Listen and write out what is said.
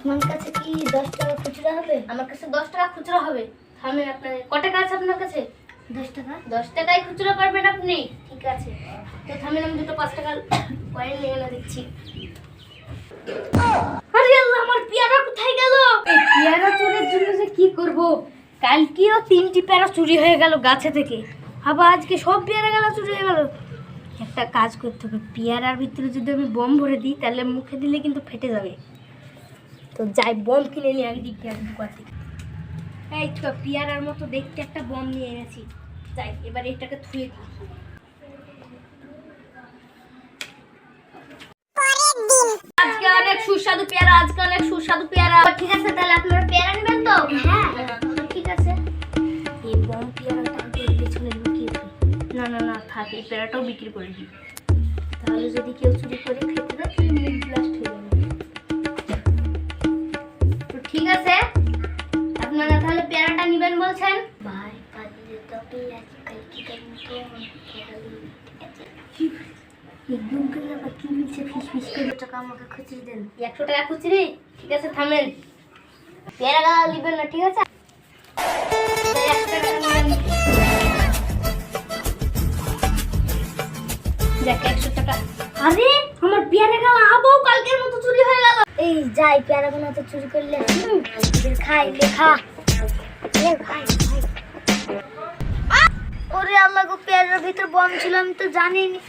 তোমার কাছে কি 10 টাকা খুচরা হবে? আমার কাছে 10 টাকা খুচরা হবে। থামেন, আপনার কত টাকা আছে আপনার কাছে? 10 টাকা। 10 টাকায় খুচরা পারবেন আপনি? ঠিক আছে। তো থামেন, আমি দুটো 5 টাকার কয়েন নিয়ে এনে দিচ্ছি। আরে আল্লাহ, আমার পেয়ারা কোথায় গেল? এই পেয়ারা চোরের জন্য যে কি করব? কালকেও 3টি পেয়ারা চুরি হয়ে গেল গাছে থেকে, আবার আজকে সব পেয়ারা গেল চুরি হয়ে গেল। একটা কাজ করতে হবে, পেয়ারার ভিতরে যদি আমি বম ভরে দিই তাহলে মুখে দিলে কিন্তু ফেটে যাবে। তো যাই, বম কিনে নিয়ে আমি দিই পেয়ারা দোকান থেকে। এই তো পেয়ারার মতো দেখতে একটা বম নিয়ে এনেছি। যাই, এবার এটাকে ধুয়ে দিই। আজকে অনেক সুস্বাদু পেয়ারা, আজকে অনেক সুস্বাদু পেয়ারা। ঠিক আছে, তাহলে আপনারা পেয়ারা নেবেন তো? হ্যাঁ ঠিক আছে। এই বম পেয়ারাটা পেছনে লুকিয়ে দিই। না না না, থাক, এই পেয়ারাটাও বিক্রি করে দিই। তাহলে যদি কেউ চুরি করে খেতে দেয় তাহলে মিড ব্লাস্ট হয়ে যাবে। তো ঠিক আছে, আপনারা তাহলে পেয়ারাটা নেবেন বলছেন? ভাই পালিয়ে তো আজকাল কি করব? একদম করে আবার কি বলছে ফিস করে টাকা আমাকে খুচরি দেন। 100 টাকা খুচরি? ঠিক আছে, থামেন। পেয়ারা নেবেন না, ঠিক আছে? 100 টাকা নেবেন। যাক, 100 টাকা। আরে আমার পেয়ারা গাল আবাও কালকের মতো চুরি হয়ে গেল। এই যাই প্যারাগুলো তো চুরি করলে খাই লেখা ভাই। ওরে আল্লাহ গো, পেয়ারার ভিতর বম ছিল আমি তো জানিনি।